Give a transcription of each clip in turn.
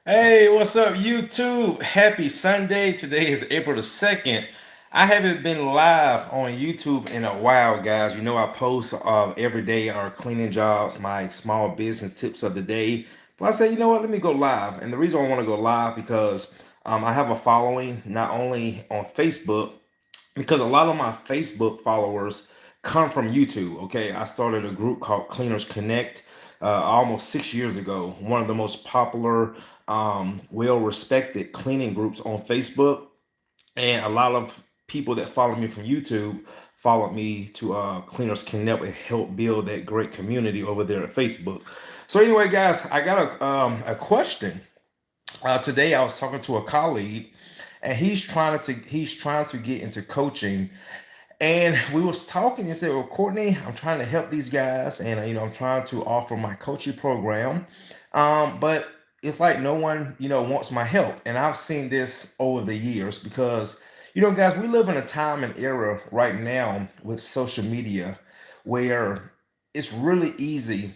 Hey, what's up, YouTube? Happy Sunday. Today is April the 2nd. I haven't been live on YouTube in a while, guys. You know, I post every day our cleaning jobs, my small business tips of the day. But I said, you know what, let me go live. And the reason I want to go live because I have a following not only on Facebook, because a lot of my Facebook followers come from YouTube. Okay, I started a group called Cleaners Connect almost 6 years ago. One of the most popular, well-respected cleaning groups on Facebook, and a lot of people that follow me from YouTube followed me to Cleaners Connect and help build that great community over there at Facebook. So anyway, guys, I got a question. Today I was talking to a colleague, and he's trying to get into coaching, and we was talking and said, well, Courtney, I'm trying to help these guys, and I'm trying to offer my coaching program, but it's like no one wants my help. And I've seen this over the years because guys, we live in a time and era right now with social media where it's really easy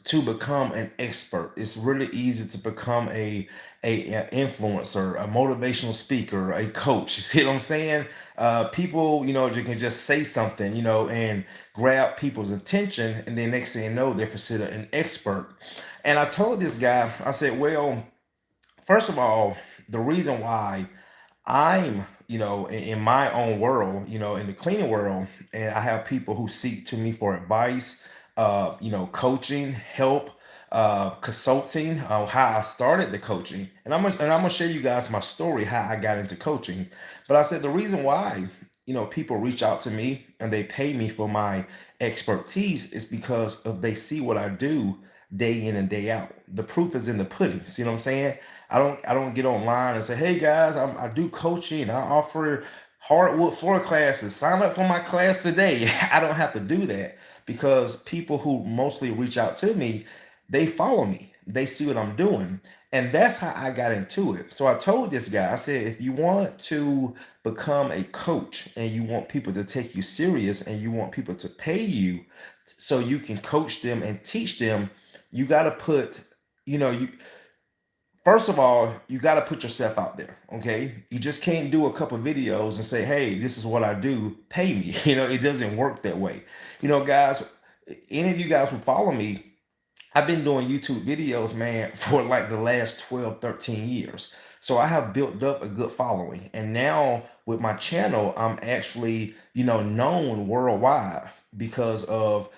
to become an expert. It's really easy to become a influencer, a motivational speaker, a coach. You see what I'm saying? People, you can just say something, and grab people's attention, and then next thing you know, they're considered an expert. And I told this guy, I said, well, first of all, the reason why I'm, in my own world, in the cleaning world, and I have people who seek to me for advice, coaching, help, consulting, how I started the coaching, and I'm gonna share you guys my story how I got into coaching. But I said the reason why people reach out to me and they pay me for my expertise is because of they see what I do day in and day out. The proof is in the pudding. See what I'm saying? I don't get online and say, hey guys, I do coaching. I offer hardwood floor classes. Sign up for my class today. I don't have to do that because people who mostly reach out to me, they follow me. They see what I'm doing. And that's how I got into it. So I told this guy, I said, if you want to become a coach and you want people to take you serious and you want people to pay you so you can coach them and teach them, you got to put, you first of all, you got to put yourself out there. Okay, you just can't do a couple videos and say, hey, this is what I do, pay me. It doesn't work that way. Guys, any of you guys who follow me, I've been doing YouTube videos, man, for like the last 12, 13 years. So I have built up a good following. And now with my channel, I'm actually, known worldwide because of,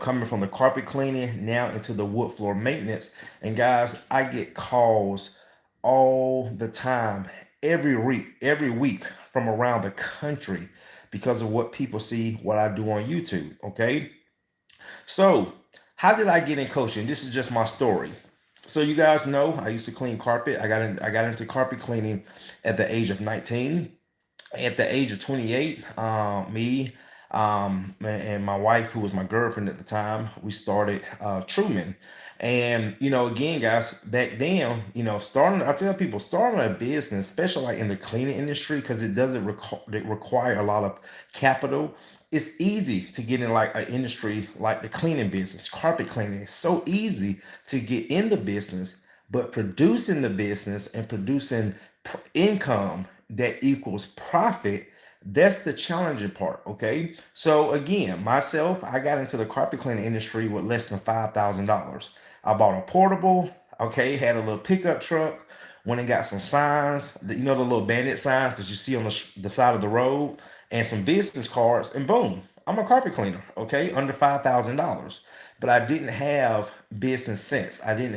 coming from the carpet cleaning now into the wood floor maintenance. And guys, I get calls all the time, every week from around the country because of what people see what I do on YouTube. Okay. So, how did I get in coaching? This is just my story. So you guys know I used to clean carpet. I got into carpet cleaning at the age of 19. At the age of 28, me and my wife, who was my girlfriend at the time, we started Truman. And again, guys, back then, I tell people starting a business, especially like in the cleaning industry, because it doesn't require a lot of capital. It's easy to get in like an industry like the cleaning business, carpet cleaning. It's so easy to get in the business, but producing the business and producing income that equals profit, that's the challenging part. Okay, so again, myself, I got into the carpet cleaning industry with less than $5,000. I bought a portable, okay, had a little pickup truck, went and got some signs, the little bandit signs that you see on the side of the road, and some business cards, and boom, I'm a carpet cleaner, okay, under $5,000. But I didn't have business sense. I didn't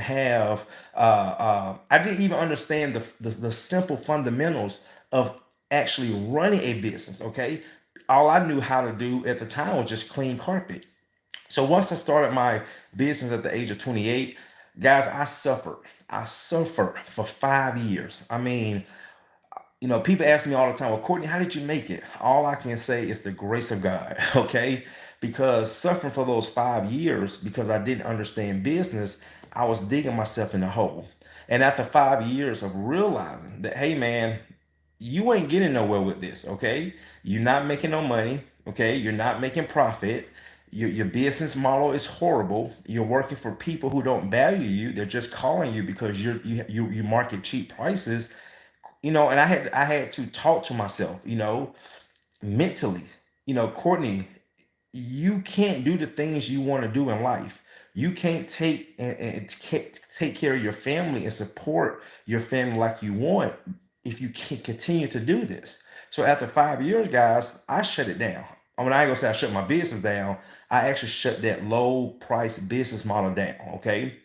even understand the simple fundamentals of actually running a business. Okay, all I knew how to do at the time was just clean carpet. So once I started my business at the age of 28, guys, I suffered. I suffered for 5 years. I mean, people ask me all the time, well, Courtney, how did you make it? All I can say is the grace of God, okay? Because suffering for those 5 years, because I didn't understand business, I was digging myself in a hole. And after 5 years of realizing that, hey, man, you ain't getting nowhere with this, okay? You're not making no money, okay? You're not making profit. Your business model is horrible. You're working for people who don't value you. They're just calling you because you market cheap prices. And I had to talk to myself, mentally. Courtney, you can't do the things you want to do in life. You can't take care of your family and support your family like you want if you can't continue to do this. So after 5 years, guys, I shut it down. I mean, I ain't gonna say I shut my business down. I actually shut that low price business model down. Okay.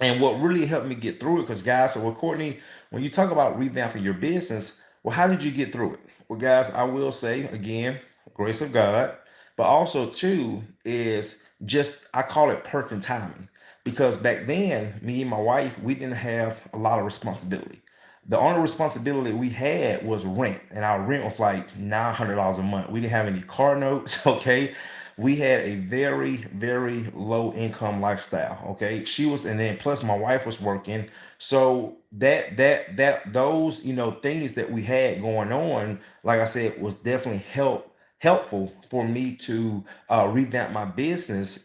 And what really helped me get through it, because guys, so well, Courtney, when you talk about revamping your business, well, how did you get through it? Well, guys, I will say again, grace of God, but also too is just I call it perfect timing. Because back then, me and my wife, we didn't have a lot of responsibility. The only responsibility we had was rent, and our rent was like $900 a month. We didn't have any car notes, okay? We had a very, very low income lifestyle, okay? And then plus my wife was working. So those, things that we had going on, like I said, was definitely helpful for me to revamp my business,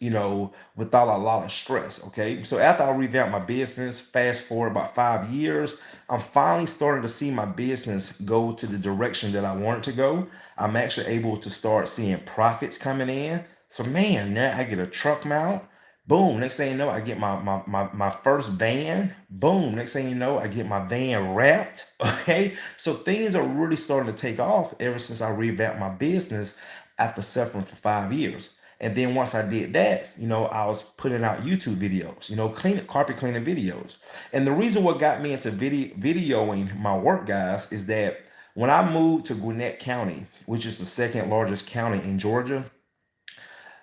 without a lot of stress. Okay. So after I revamped my business, fast forward about 5 years, I'm finally starting to see my business go to the direction that I want it to go. I'm actually able to start seeing profits coming in. So man, now I get a truck mount. Boom. Next thing you know, I get my first van. Boom. Next thing you know, I get my van wrapped. Okay. So things are really starting to take off ever since I revamped my business after suffering for 5 years. And then once I did that, I was putting out YouTube videos, carpet cleaning videos. And the reason what got me into videoing my work, guys, is that when I moved to Gwinnett County, which is the second largest county in Georgia,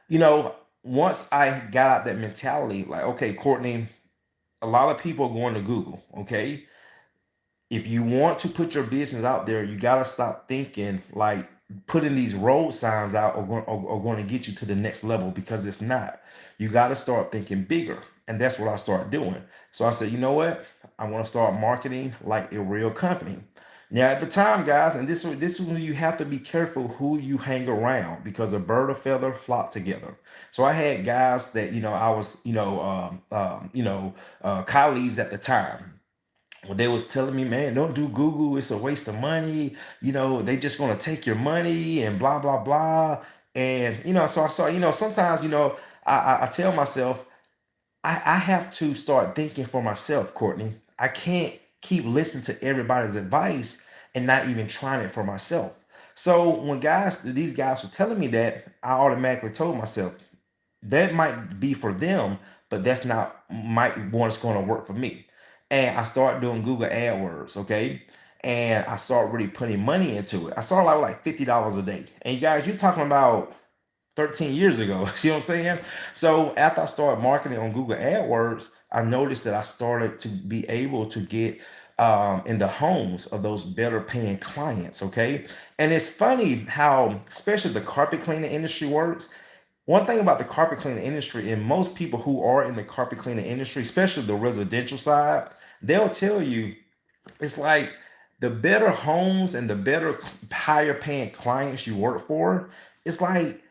you know, once I got out that mentality, like, okay, Courtney, a lot of people are going to Google, okay? If you want to put your business out there, you got to stop thinking like putting these road signs out are going to get you to the next level, because it's not. You got to start thinking bigger. And that's what I started doing. So I said, you know what? I want to start marketing like a real company. Now, at the time, guys, and this is when you have to be careful who you hang around, because a bird of feather flock together. So I had guys that I was colleagues at the time. Well, they was telling me, man, don't do Google. It's a waste of money. They just gonna take your money and blah blah blah. And so I saw, sometimes I tell myself I have to start thinking for myself, Courtney. I can't keep listening to everybody's advice and not even trying it for myself. So when these guys were telling me that, I automatically told myself, that might be for them, but that's not might what's going to work for me. And I started doing Google AdWords, okay? And I started really putting money into it. I started like $50 a day. And you guys, you're talking about 13 years ago. See what I'm saying? So after I started marketing on Google AdWords, I noticed that I started to be able to get in the homes of those better paying clients, okay? And it's funny how, especially the carpet cleaning industry works. One thing about the carpet cleaning industry, and most people who are in the carpet cleaning industry, especially the residential side, they'll tell you it's like the better homes and the better higher paying clients you work for, it's like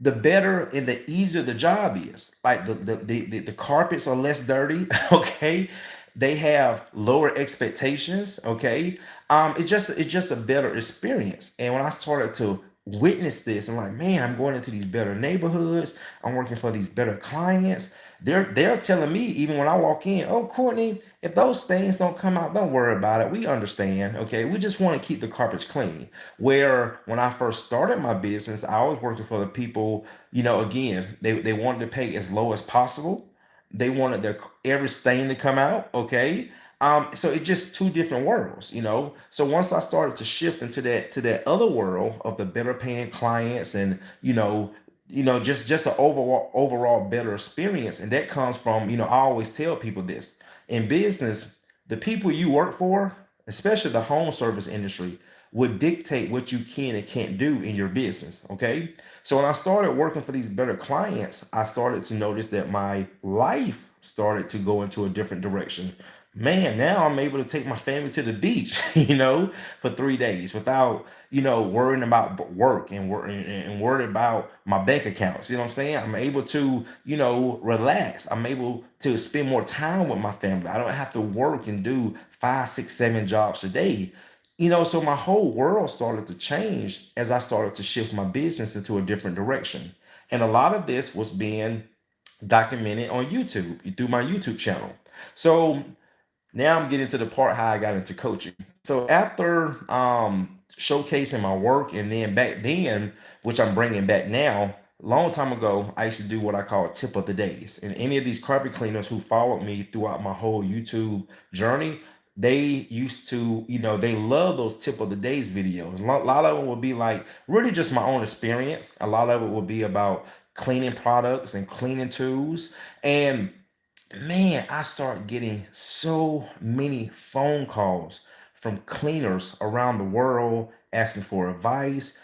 the better and the easier the job is. Like the carpets are less dirty, okay? They have lower expectations, okay? It's just a better experience. And when I started to witness this, I'm like, man, I'm going into these better neighborhoods. I'm working for these better clients. They're telling me even when I walk in, oh, Courtney, if those stains don't come out, don't worry about it. We understand. Okay. We just want to keep the carpets clean. Where when I first started my business, I was working for the people, again, they wanted to pay as low as possible. They wanted their every stain to come out. Okay. So it's just two different worlds. So once I started to shift into that other world of the better paying clients, and just an overall better experience. And that comes from, I always tell people this in business, the people you work for, especially the home service industry, would dictate what you can and can't do in your business. Okay. So when I started working for these better clients, I started to notice that my life started to go into a different direction. man, now I'm able to take my family to the beach, for 3 days without, worrying about work and worried about my bank accounts. You know what I'm saying? I'm able to, relax. I'm able to spend more time with my family. I don't have to work and do five, six, seven jobs a day. So my whole world started to change as I started to shift my business into a different direction. And a lot of this was being documented on YouTube through my YouTube channel. So now I'm getting to the part how I got into coaching. So after showcasing my work, and then back then, which I'm bringing back now, long time ago, I used to do what I call tip of the days. And any of these carpet cleaners who followed me throughout my whole YouTube journey, they used to, they love those tip of the days videos. A lot of them would be like really just my own experience. A lot of it would be about cleaning products and cleaning tools. And man, I start getting so many phone calls from cleaners around the world asking for advice,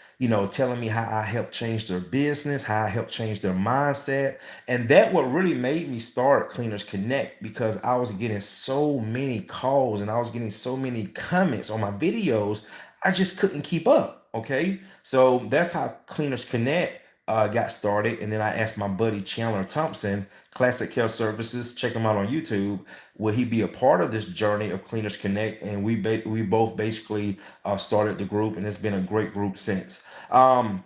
telling me how I helped change their business, how I helped change their mindset. And that what really made me start Cleaners Connect, because I was getting so many calls and I was getting so many comments on my videos. I just couldn't keep up. Okay. So that's how Cleaners Connect got started. And then I asked my buddy Chandler Thompson, Classic Care Services. Check him out on YouTube. Will he be a part of this journey of Cleaners Connect? And we both basically started the group, and it's been a great group since. One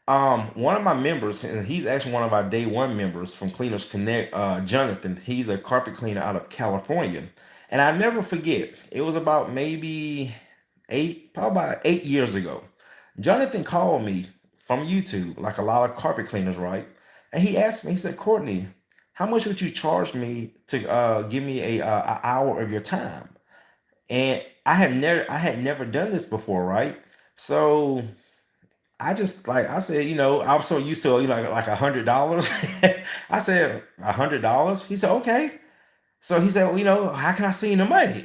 of my members, and he's actually one of our day one members from Cleaners Connect, Jonathan. He's a carpet cleaner out of California, and I never forget. It was about maybe probably about 8 years ago. Jonathan called me from YouTube, like a lot of carpet cleaners, right? And he asked me, he said, Courtney, how much would you charge me to give me a hour of your time? And I had never done this before, right? So I just like I said, I'm so used to like $100. I said $100. He said okay. So he said, well, how can I send you the money?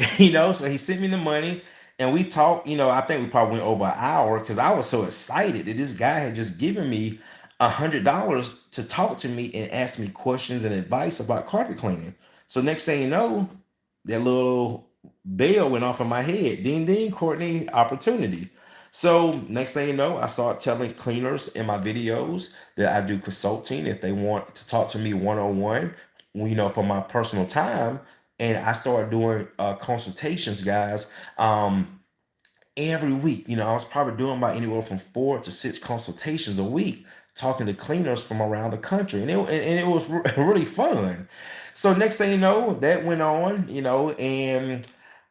So he sent me the money, and we talked. I think we probably went over an hour because I was so excited that this guy had just given me $100 to talk to me and ask me questions and advice about carpet cleaning. So next thing you know, that little bell went off in my head. Ding ding, Courtney, opportunity. So next thing you know, I start telling cleaners in my videos that I do consulting if they want to talk to me one on one, for my personal time. And I started doing consultations, guys. Every week. I was probably doing about anywhere from 4 to 6 consultations a week, talking to cleaners from around the country, and it was really fun. So next thing you know, that went on, and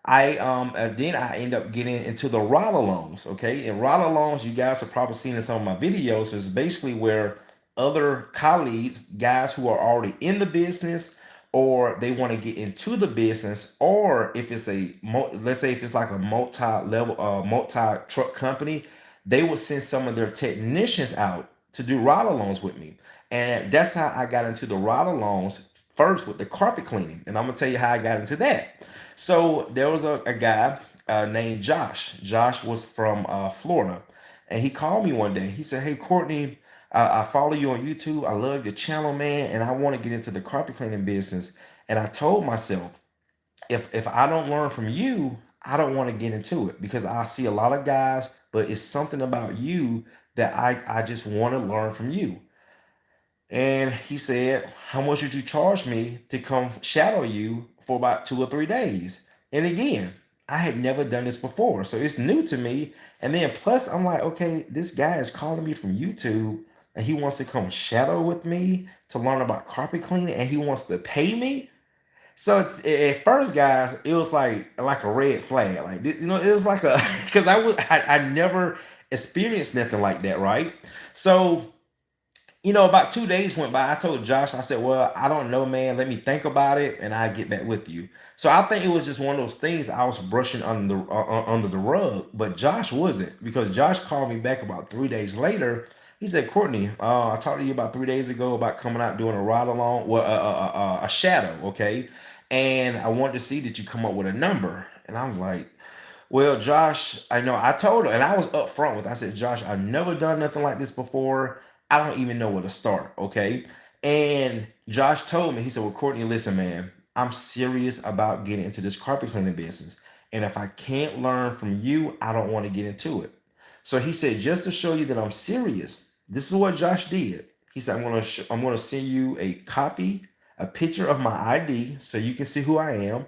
then I end up getting into the ride alongs. Okay, and ride alongs, you guys have probably seen in some of my videos, is basically where other colleagues, guys who are already in the business, or they want to get into the business, or if it's let's say if it's like a multi-level multi-truck company, they would send some of their technicians out to do ride alongs with me. And that's how I got into the ride alongs first with the carpet cleaning, and I'm gonna tell you how I got into that. So there was a guy named Josh was from Florida, and he called me one day. He said, hey Courtney, I follow you on YouTube. I love your channel, man, and I want to get into the carpet cleaning business. And I told myself, if I don't learn from you, I don't want to get into it, because I see a lot of guys, but it's something about you that I just want to learn from you. And he said, how much would you charge me to come shadow you for about 2 or 3 days? And again, I had never done this before, so it's new to me. And then plus, I'm like, okay, this guy is calling me from YouTube, and he wants to come shadow with me to learn about carpet cleaning, and he wants to pay me. So at first, guys, it was like a red flag. Like, it was like a because I never experienced nothing like that, right? So about 2 days went by. I told Josh, I said, well, I don't know, man. Let me think about it, and I get back with you. So I think it was just one of those things I was brushing under the rug, but Josh wasn't, because Josh called me back about 3 days later. He said, Courtney, I talked to you about 3 days ago about coming out doing a ride along, well, a shadow, okay? And I wanted to see that you come up with a number. And I was like, well, Josh, I know I told her, and I was upfront with. I said, Josh, I've never done nothing like this before. I don't even know where to start. Okay. And Josh told me, he said, well, Courtney, listen, man. I'm serious about getting into this carpet cleaning business. And if I can't learn from you, I don't want to get into it. So he said, just to show you that I'm serious, this is what Josh did. He said, I'm gonna send you a copy, a picture of my ID so you can see who I am,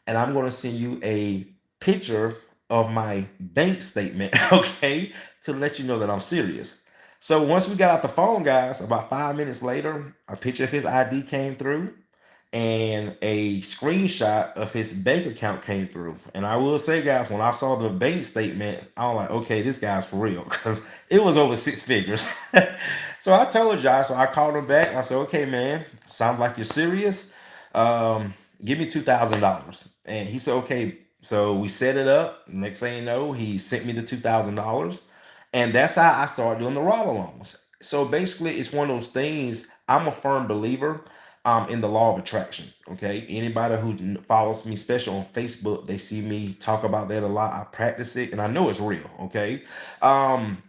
and I'm gonna send you a picture of my bank statement, okay, to let you know that I'm serious. So once we got off the phone, guys, about 5 minutes later, a picture of his ID came through and a screenshot of his bank account came through. And I will say, guys, when I saw the bank statement, I was like, okay, this guy's for real because it was over 6 figures. So I told Josh, so I called him back. I said, okay, man, sounds like you're serious. Um, Give me $2,000. And he said, okay. So we set it up. Next thing you know, he sent me the $2,000. And that's how I started doing the ride alongs. So basically, it's one of those things. I'm a firm believer in the law of attraction. Okay, anybody who follows me, especially on Facebook, they see me talk about that a lot. I practice it, and I know it's real. Okay, um,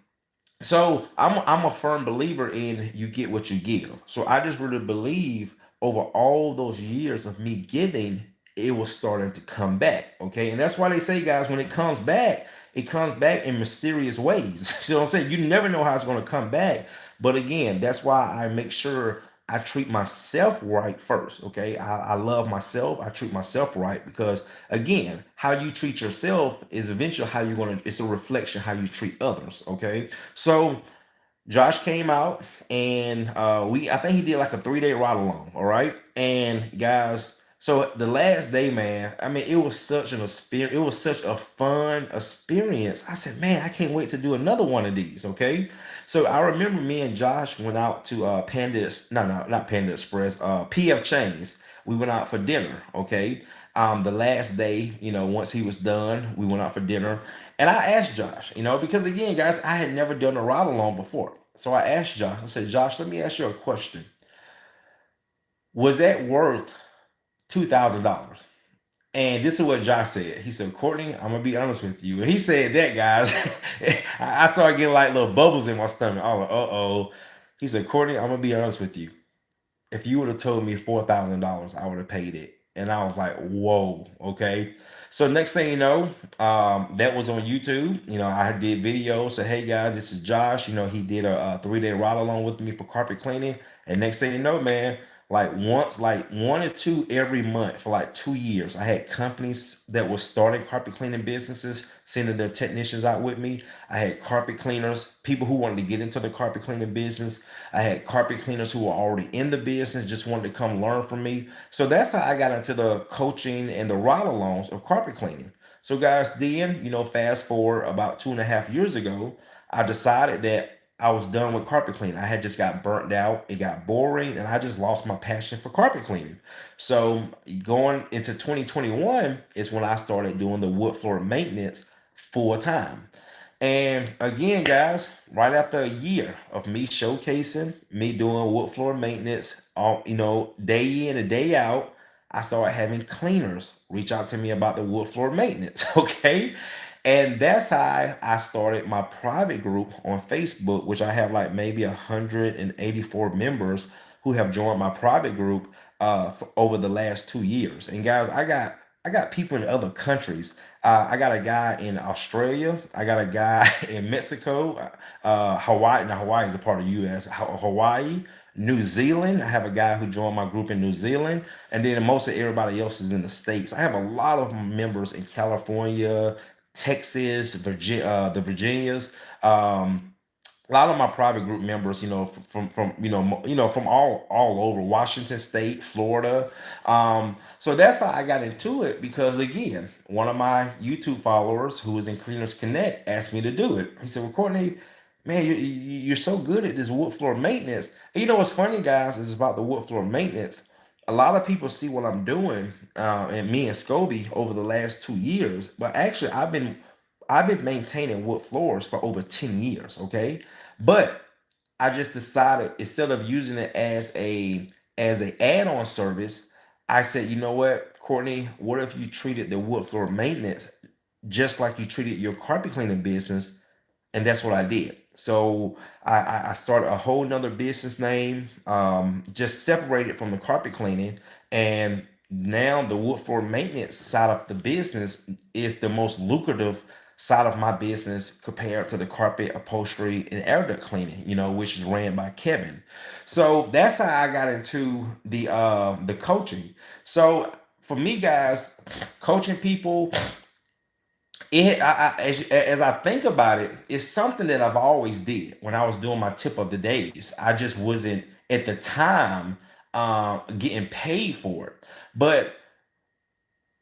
so I'm a firm believer in you get what you give. So I just really believe over all those years of me giving, it was starting to come back. Okay, and that's why they say, guys, when it comes back in mysterious ways. So I'm saying you never know how it's going to come back. But again, that's why I make sure I treat myself right first. Okay, I love myself. I treat myself right because again, how you treat yourself is eventually how you're gonna. It's a reflection how you treat others. Okay, so Josh came out and I think he did like a 3 day ride along. All right. And guys, so the last day, man, I mean, it was such an experience. It was such a fun experience. I said, man, I can't wait to do another one of these. Okay. So I remember me and Josh went out to no, not Panda Express, PF Chains. We went out for dinner. Okay. The last day, once he was done, we went out for dinner. And I asked Josh, because again, guys, I had never done a ride along before. So I asked Josh, I said, Josh, let me ask you a question. Was that worth $2,000? And this is what Josh said. He said, Courtney, I'm gonna be honest with you. And he said that, guys. I started getting like little bubbles in my stomach. I was like, uh-oh. He said, Courtney, I'm gonna be honest with you. If you would have told me $4,000, I would have paid it. And I was like, whoa, okay. So next thing you know, that was on YouTube. I did videos. So hey guys, this is Josh. He did a 3 day ride along with me for carpet cleaning. And next thing you know, man, like one or two every month for like 2 years. I had companies that were starting carpet cleaning businesses, sending their technicians out with me. I had carpet cleaners, people who wanted to get into the carpet cleaning business. I had carpet cleaners who were already in the business, just wanted to come learn from me. So that's how I got into the coaching and the ride alongs of carpet cleaning. So guys, then, fast forward about 2.5 years ago, I decided that I was done with carpet cleaning. I had just got burnt out. It got boring, and I just lost my passion for carpet cleaning. So going into 2021 is when I started doing the wood floor maintenance full time. And again, guys, right after a year of me showcasing, me doing wood floor maintenance, day in and day out, I started having cleaners reach out to me about the wood floor maintenance. Okay. And that's how I started my private group on Facebook, which I have like maybe 184 members who have joined my private group for over the last 2 years. And guys, I got people in other countries. I got a guy in Australia. I got a guy in Mexico, Hawaii. Now Hawaii is a part of the U.S. Hawaii, New Zealand. I have a guy who joined my group in New Zealand, and then most of everybody else is in the States. I have a lot of members in California, Texas, the Virginias. A lot of my private group members, from from all over Washington State, Florida. So that's how I got into it because again, one of my YouTube followers who was in Cleaners Connect asked me to do it. He said, "Well, Courtney, man, you're so good at this wood floor maintenance." And you know what's funny, guys, is about the wood floor maintenance. A lot of people see what I'm doing, and me and Scobie over the last 2 years, but actually I've been maintaining wood floors for over 10 years, okay? But I just decided instead of using it as a add-on service, I said, you know what, Courtney, what if you treated the wood floor maintenance just like you treated your carpet cleaning business? And that's what I did. So I started a whole nother business name, just separated from the carpet cleaning, and now the wood floor maintenance side of the business is the most lucrative side of my business compared to the carpet upholstery and air duct cleaning, which is ran by Kevin. So that's how I got into the coaching. So for me, guys, coaching people, as I think about it, it's something that I've always did when I was doing my tip of the days. I just wasn't at the time getting paid for it. But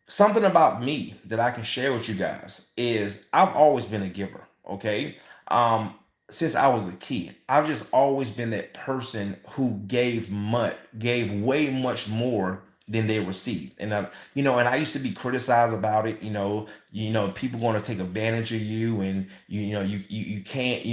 something about me that I can share with you guys is I've always been a giver. Okay. Um, since I was a kid, I've just always been that person who gave way much more than they received. And I used to be criticized about it. People want to take advantage of you, and you can't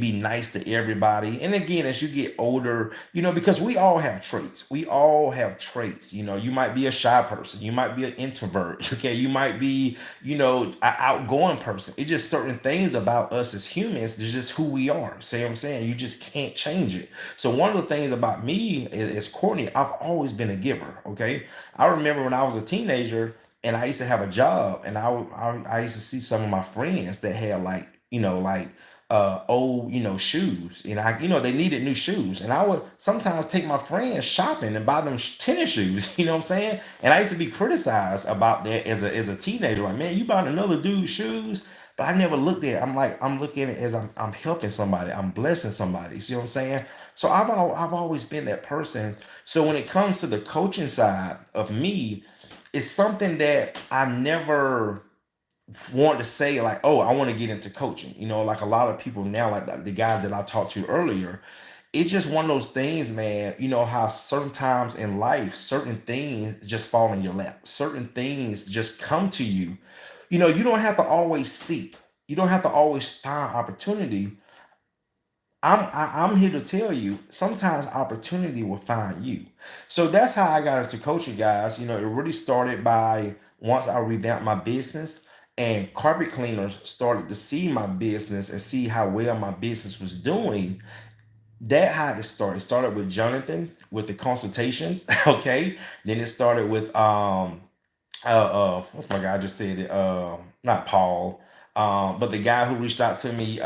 be nice to everybody. And again, as you get older, because we all have traits. We all have traits. You might be a shy person. You might be an introvert. Okay. You might be, an outgoing person. It's just certain things about us as humans. It's just who we are. See what I'm saying? You just can't change it. So one of the things about me is Courtney, I've always been a giver. Okay. I remember when I was a teenager and I used to have a job, and I used to see some of my friends that had like, old, shoes, and they needed new shoes, and I would sometimes take my friends shopping and buy them tennis shoes. You know what I'm saying? And I used to be criticized about that as a teenager, like, man, you bought another dude's shoes. But I never looked at it. I'm looking at it as I'm helping somebody, I'm blessing somebody. See what I'm saying? So I've always been that person. So when it comes to the coaching side of me, it's something that I never want to say, like, oh, I want to get into coaching. Like a lot of people now, like the guy that I talked to earlier, it's just one of those things, man. You know how certain times in life, certain things just fall in your lap. Certain things just come to you. You don't have to always seek. You don't have to always find opportunity. I'm here to tell you, sometimes opportunity will find you. So that's how I got into coaching, guys. It really started by once I revamped my business, and carpet cleaners started to see my business and see how well my business was doing. That how it started. It started with Jonathan with the consultations. Okay. Then it started with what's my guy, I just said it, not Paul, but the guy who reached out to me,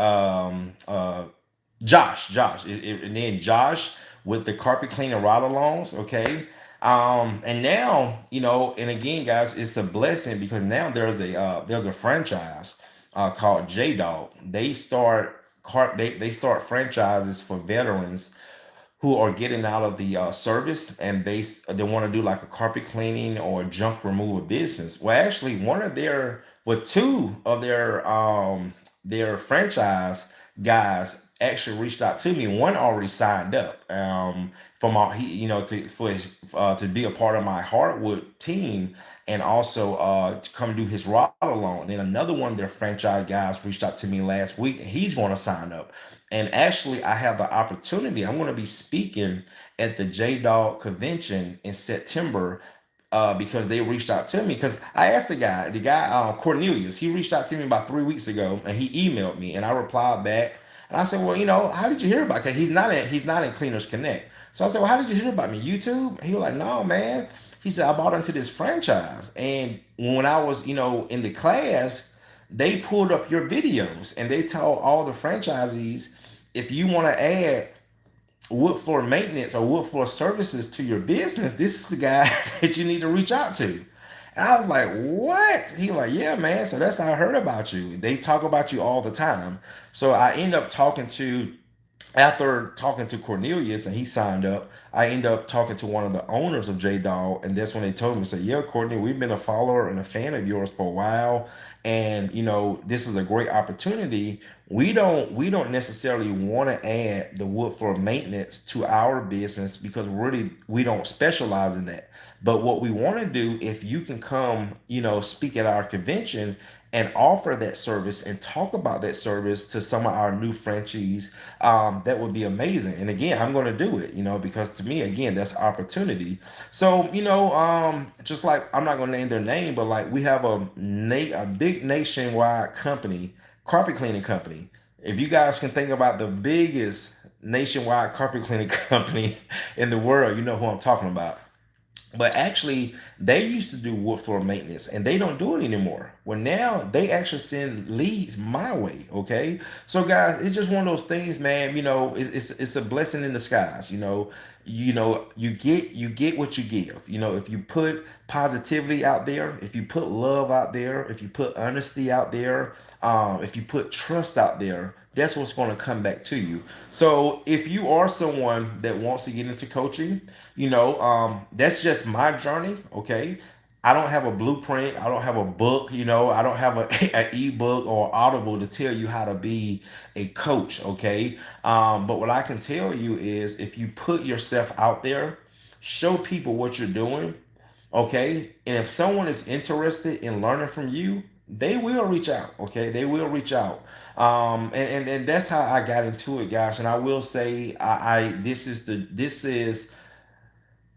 Josh, and then Josh with the carpet cleaner ride alongs. Okay. And now, and again, guys, it's a blessing because now there's a franchise called J Dog. They start franchises for veterans who are getting out of the service, and they want to do like a carpet cleaning or junk removal business. Well, actually, two of their franchise guys actually reached out to me. One already signed up from our he to for his, to be a part of my Hardwood team, and also to come do his ride along. And then another one of their franchise guys reached out to me last week, and he's going to sign up. And actually, I have the opportunity. I'm going to be speaking at the J Dog convention in September, because they reached out to me. Because I asked the guy Cornelius, he reached out to me about 3 weeks ago, and he emailed me, and I replied back, and I said, well, how did you hear about it? 'Cause he's not in Cleaners Connect. So I said, well, how did you hear about me? YouTube? He was like, no, man. He said, I bought into this franchise, and when I was, in the class, they pulled up your videos and they told all the franchisees, if you want to add wood floor maintenance or wood floor services to your business, this is the guy that you need to reach out to. And I was like, what? He was like, yeah, man. So that's how I heard about you. They talk about you all the time. So I end up talking to after talking to Cornelius and he signed up, I ended up talking to one of the owners of J Dog, and that's when they told me, say, yeah, Courtney, we've been a follower and a fan of yours for a while, and this is a great opportunity. We don't necessarily want to add the wood floor maintenance to our business because really we don't specialize in that. But what we want to do, if you can come, speak at our convention and offer that service and talk about that service to some of our new franchisees, that would be amazing. And again, I'm going to do it, because to me, again, that's opportunity. So, just like I'm not going to name their name, but like we have a big nationwide company, carpet cleaning company. If you guys can think about the biggest nationwide carpet cleaning company in the world, you know who I'm talking about. But actually, they used to do wood floor maintenance and they don't do it anymore. Well, now they actually send leads my way. Okay. So, guys, it's just one of those things, man. It's a blessing in disguise. You get what you give. If you put positivity out there, if you put love out there, if you put honesty out there, if you put trust out there, that's what's going to come back to you. So if you are someone that wants to get into coaching, that's just my journey. Okay. I don't have a blueprint. I don't have a book. I don't have an ebook or Audible to tell you how to be a coach. Okay. But what I can tell you is if you put yourself out there, show people what you're doing. Okay. And if someone is interested in learning from you, they will reach out. Okay. They will reach out. And that's how I got into it, guys. And I will say, I this is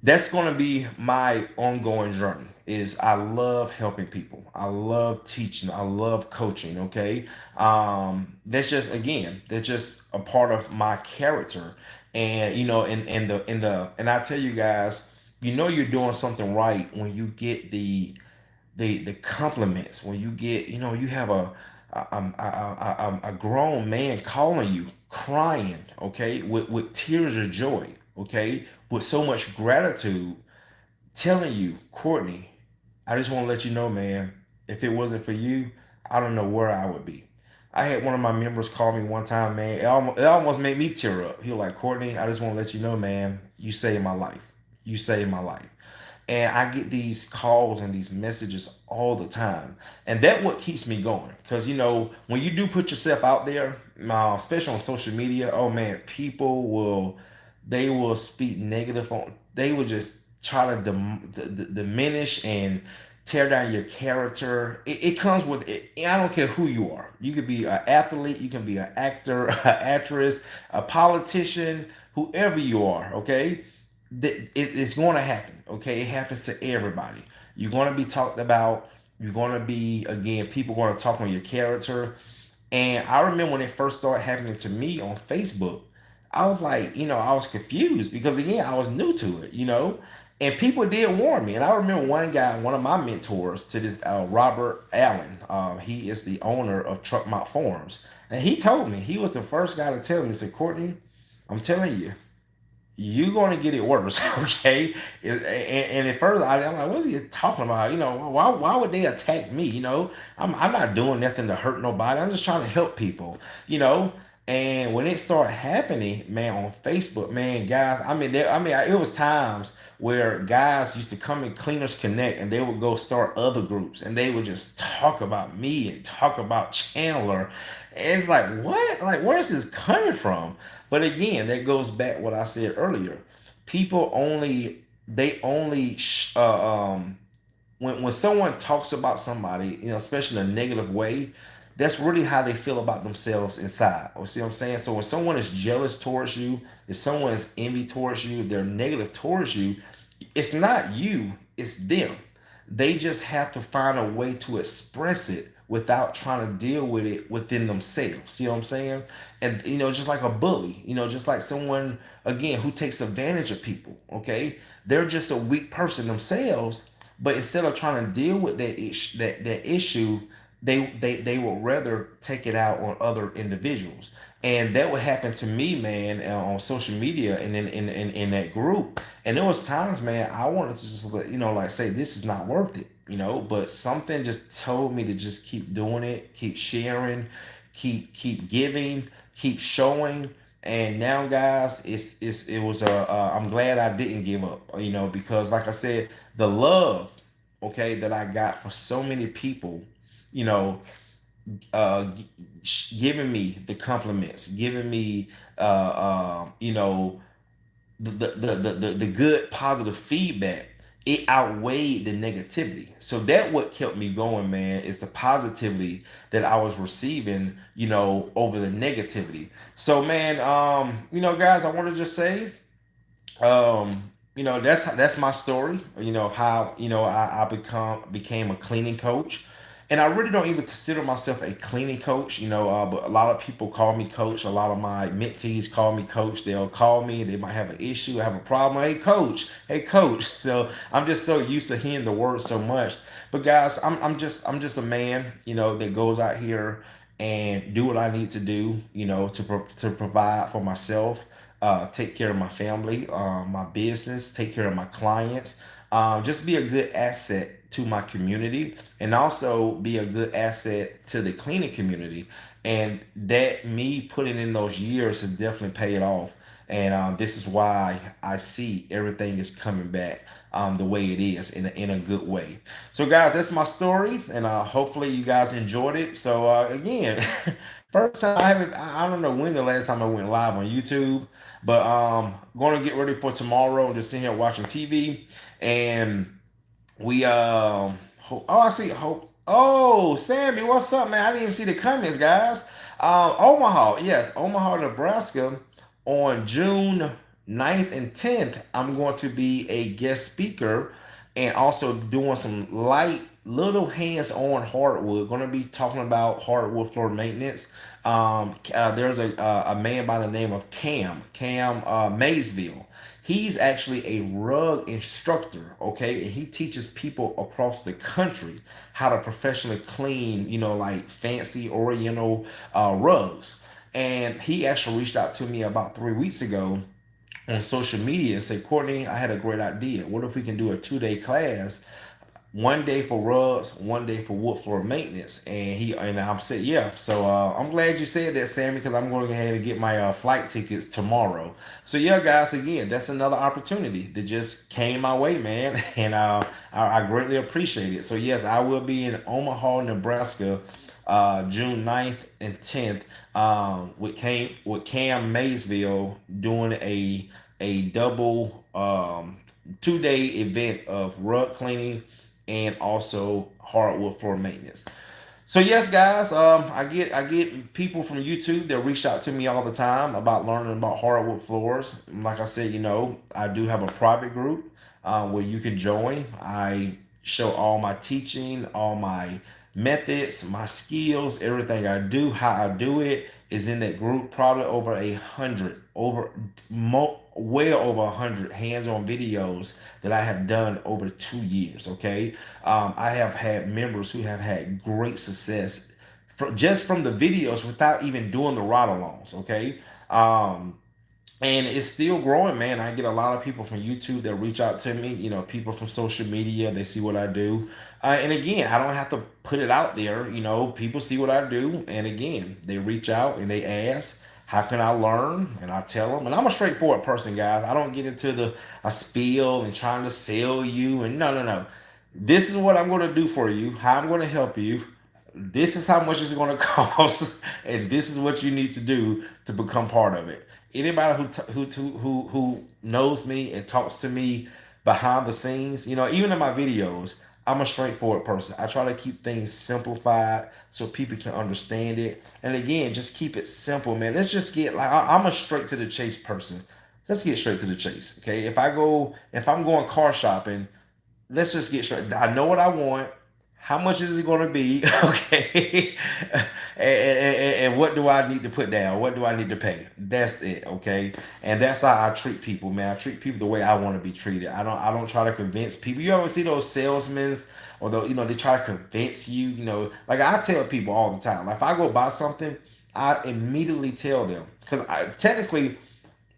that's going to be my ongoing journey. Is I love helping people. I love teaching. I love coaching. Okay. That's just a part of my character. And and I tell you guys, you're doing something right when you get the compliments, when you get, you have a grown man calling you crying, okay, with tears of joy, okay, with so much gratitude, telling you, Courtney, I just want to let you know, man, if it wasn't for you, I don't know where I would be. I had one of my members call me one time, man. It almost made me tear up. He was like, Courtney, I just want to let you know, man, you saved my life. You saved my life. And I get these calls and these messages all the time, and that what keeps me going. Because when you do put yourself out there, especially on social media, oh man, people will speak negative on. They will just try to diminish and tear down your character. It comes with it. I don't care who you are. You could be an athlete, you can be an actor, an actress, a politician, whoever you are. Okay, it's going to happen. Okay, it happens to everybody. You're going to be talked about. You're going to be, again, people going to talk on your character. And I remember when it first started happening to me on Facebook, I was like, I was confused because again, I was new to it. And people did warn me. And I remember one guy, one of my mentors to this, Robert Allen. He is the owner of Truck Mount Farms, and he told me, he was the first guy to tell me. He said, Courtney, I'm telling you, you're going to get it worse. Okay. And at first I'm like, what's he talking about? Why would they attack me? I'm not doing nothing to hurt nobody. I'm just trying to help people, you know. And when it started happening, man, on Facebook, man, guys, it was times where guys used to come in Cleaners Connect and they would go start other groups and they would just talk about me and talk about Chandler. And it's like, what? Like, where's this coming from? But again, that goes back what I said earlier. People only they only when someone talks about somebody, especially in a negative way, that's really how they feel about themselves inside. Or see what I'm saying? So when someone is jealous towards you, if someone is envy towards you, they're negative towards you, it's not you, it's them. They just have to find a way to express it without trying to deal with it within themselves. See what I'm saying? And just like a bully, just like someone again who takes advantage of people. Okay, they're just a weak person themselves, but instead of trying to deal with that issue, they would rather take it out on other individuals. And that would happen to me, man, on social media and in that group. And there was times, man, I wanted to just like say this is not worth it, but something just told me to just keep doing it, keep sharing, keep giving, keep showing. And now, guys, it was I'm glad I didn't give up, because like I said, the love, okay, that I got for so many people, you know, giving me the compliments, giving me, the good positive feedback, it outweighed the negativity. So that what kept me going, man, is the positivity that I was receiving, over the negativity. So, man, guys, I want to just say, that's my story, of how, I became a cleaning coach. And I really don't even consider myself a cleaning coach, but a lot of people call me coach. A lot of my mentees call me coach. They'll call me, they might have an issue, have a problem. Hey coach. So I'm just so used to hearing the word so much. But guys, I'm just a man, that goes out here and do what I need to do, to provide for myself, take care of my family, my business, take care of my clients, just be a good asset to my community, and also be a good asset to the cleaning community. And that me putting in those years has definitely paid off. And this is why I see everything is coming back the way it is, in a good way. So, guys, that's my story, and hopefully you guys enjoyed it. So, again, first time I don't know when the last time I went live on YouTube, but going to get ready for tomorrow. Just sitting here watching TV, and we oh, I see Hope. Oh, Sammy, what's up, man? I didn't even see the comments, guys. Omaha, yes, Omaha, Nebraska, on June 9th and 10th. I'm going to be a guest speaker and also doing some light little hands-on hardwood. Going to be talking about hardwood floor maintenance. There's a man by the name of Cam Maysville. He's actually a rug instructor, okay? And he teaches people across the country how to professionally clean, like fancy oriental rugs. And he actually reached out to me about 3 weeks ago on social media and said, Courtney, I had a great idea. What if we can do a 2-day class, 1 day for rugs, 1 day for wood floor maintenance? And I said, yeah. So I'm glad you said that, Sammy, because I'm going to go ahead and get my flight tickets tomorrow. So yeah, guys, again, that's another opportunity that just came my way, man, and I greatly appreciate it. So yes, I will be in Omaha, Nebraska, June 9th and 10th, with Cam Maysville, doing a double 2-day event of rug cleaning and also hardwood floor maintenance. So yes, guys, I get people from YouTube that reach out to me all the time about learning about hardwood floors. Like I said, I do have a private group where you can join. I show all my teaching, all my methods, my skills, everything I do, how I do it is in that group. Probably over 100, well over 100 hands-on videos that I have done over 2 years. Okay, I have had members who have had great success just from the videos without even doing the ride-alongs. Okay, and it's still growing, man. I get a lot of people from YouTube that reach out to me, people from social media. They see what I do, and again, I don't have to put it out there. People see what I do, and again, they reach out and they ask, how can I learn? And I tell them. And I'm a straightforward person, guys. I don't get into a spiel and trying to sell you, and no, no, no. This is what I'm going to do for you, how I'm going to help you. This is how much it's going to cost, and this is what you need to do to become part of it. Anybody who knows me and talks to me behind the scenes, even in my videos, I'm a straightforward person. I try to keep things simplified so people can understand it. And again, just keep it simple, man. Let's just get like I'm a straight to the chase person. Let's get straight to the chase, okay? If I'm going car shopping, let's just get straight. I know what I want. How much is it going to be? Okay. And what do I need to put down? What do I need to pay? That's it. Okay. And that's how I treat people, man. I treat people the way I want to be treated. I don't try to convince people. You ever see those salesmen, or they try to convince you, like I tell people all the time, like if I go buy something, I immediately tell them, because technically,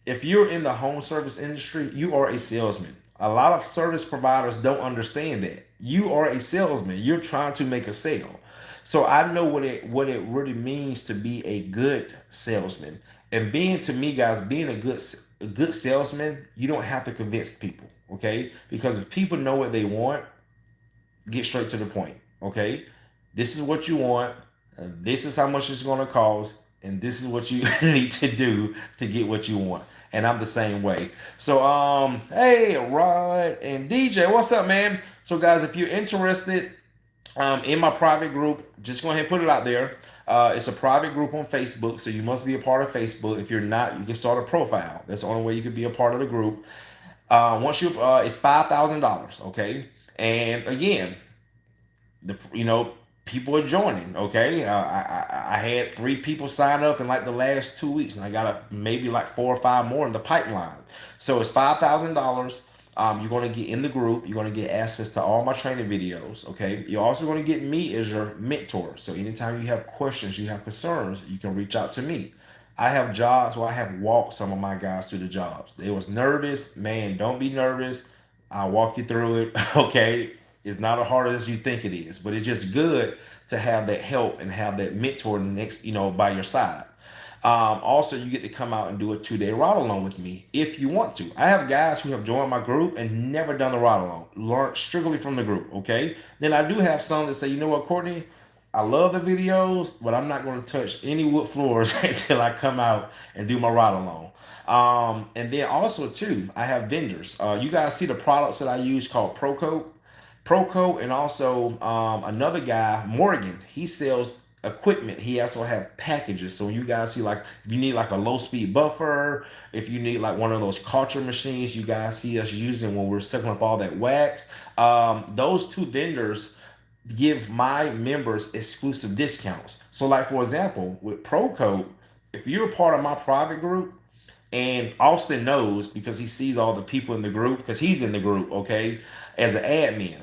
if you're in the home service industry, you are a salesman. A lot of service providers don't understand that. You are a salesman. You're trying to make a sale. So I know what it really means to be a good salesman. And being to me, guys, being a good salesman, you don't have to convince people, okay? Because if people know what they want, get straight to the point, okay? This is what you want, and this is how much it's going to cost, and this is what you need to do to get what you want. And I'm the same way. So hey, Rod and DJ, what's up, man? So guys, if you're interested in my private group, just go ahead and put it out there. It's a private group on Facebook, so you must be a part of Facebook. If you're not, you can start a profile. That's the only way you can be a part of the group. Once you it's $5,000, okay? And again, the people are joining. Okay, I had 3 people sign up in like the last 2 weeks, and I got maybe like 4 or 5 more in the pipeline. So it's $5,000. You're going to get in the group. You're going to get access to all my training videos. Okay, you're also going to get me as your mentor. So anytime you have questions, you have concerns, you can reach out to me. I have jobs where I have walked some of my guys through the jobs. They was nervous, man. Don't be nervous. I'll walk you through it. Okay, it's not as hard as you think it is, but it's just good to have that help and have that mentor next, by your side. Also, you get to come out and do a 2-day ride along with me if you want to. I have guys who have joined my group and never done the ride along, learned strictly from the group. Okay, then I do have some that say, you know what, Courtney, I love the videos, but I'm not going to touch any wood floors until I come out and do my ride along. And then also too, I have vendors. You guys see the products that I use called Procoat, and also another guy, Morgan. He sells equipment. He also have packages. So you guys see, like, if you need like a low speed buffer, if you need like one of those culture machines you guys see us using when we're sucking up all that wax, those two vendors give my members exclusive discounts. So like, for example, with Procoat, if you're a part of my private group, and Austin knows because he sees all the people in the group, because he's in the group, okay, as an admin.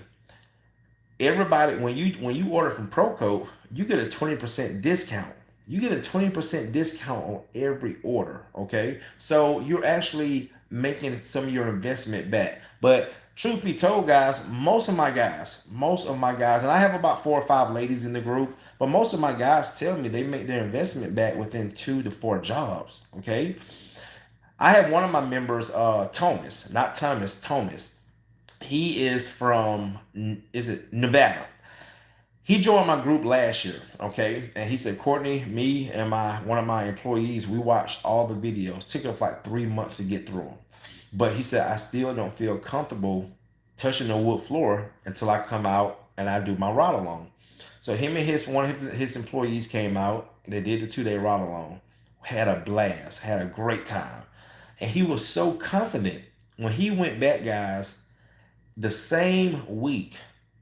Everybody, when you order from Procoat, you get a 20% discount. You get a 20% discount on every order, okay? So you're actually making some of your investment back. But truth be told, guys, most of my guys, and I have about 4 or 5 ladies in the group, but most of my guys tell me they make their investment back within 2 to 4 jobs, okay? I have one of my members, Thomas, not Thomas, Thomas. He is from, is it Nevada? He joined my group last year, okay? And he said, Courtney, me and my one of my employees, we watched all the videos. Took us like 3 months to get through them. But he said, I still don't feel comfortable touching the wood floor until I come out and I do my ride along. So him and his employees came out. They did the 2-day ride along. Had a blast. Had a great time. And he was so confident. When he went back, guys, the same week,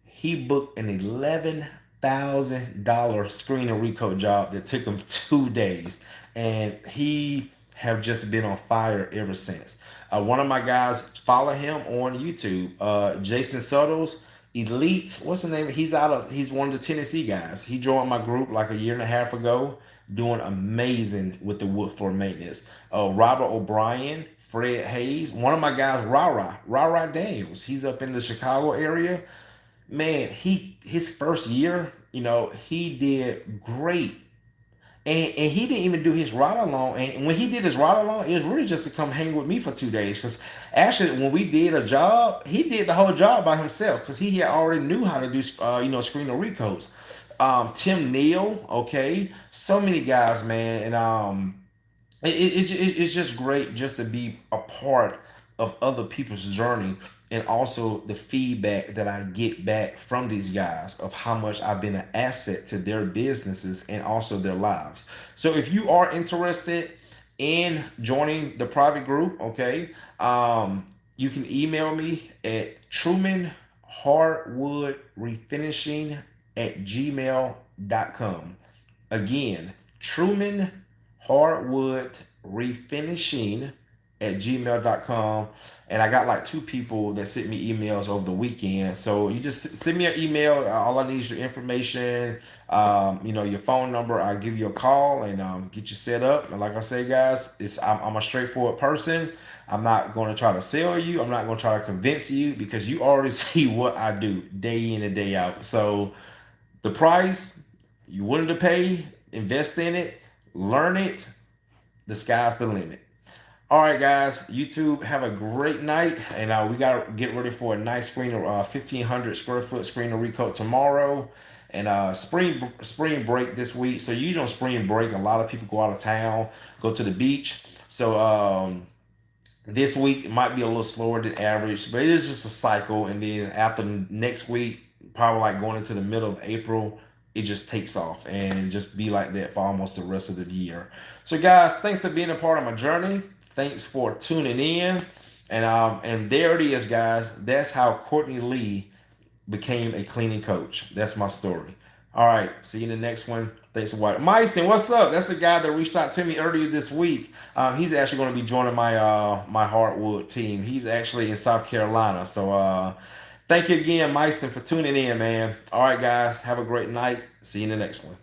he booked an $11,000 screen and recoat job that took him 2 days, and he have just been on fire ever since. One of my guys, follow him on YouTube, Jason Suttles, Elite. What's the name? He's one of the Tennessee guys. He joined my group like a year and a half ago, doing amazing with the wood floor maintenance. Robert O'Brien, Fred Hayes, one of my guys, Rara Daniels. He's up in the Chicago area. Man, his first year, he did great. And he didn't even do his ride along. And when he did his ride along, it was really just to come hang with me for 2 days. Because actually, when we did a job, he did the whole job by himself because he had already knew how to do, screen and recoats. Tim Neal, okay, so many guys, man, and it's just great just to be a part of other people's journey, and also the feedback that I get back from these guys of how much I've been an asset to their businesses and also their lives. So if you are interested in joining the private group, okay, you can email me at Truman Hardwood Refinishing at gmail.com. Again, Truman Hardwood Refinishing at gmail.com. And I got like 2 people that sent me emails over the weekend. So you just send me an email. All I need is your information, your phone number. I'll give you a call and get you set up. And like I say, guys, I'm a straightforward person. I'm not going to try to sell you. I'm not going to try to convince you because you already see what I do day in and day out. So the price you willing to pay, invest in it, learn it, the sky's the limit. All right, guys, YouTube, have a great night. And we got to get ready for a nice screen, 1,500 square foot screen to recoat tomorrow. And spring break this week. So usually on spring break, a lot of people go out of town, go to the beach. So this week it might be a little slower than average, but it is just a cycle. And then after next week, probably like going into the middle of April, it just takes off and just be like that for almost the rest of the year. So guys, thanks for being a part of my journey. Thanks for tuning in. And there it is, guys. That's how Courtney Lee became a cleaning coach. That's my story. All right, see you in the next one. Thanks for watching. Myson, what's up? That's the guy that reached out to me earlier this week. He's actually going to be joining my Hardwood team. He's actually in South Carolina. So thank you again, Myson, for tuning in, man. All right, guys, have a great night. See you in the next one.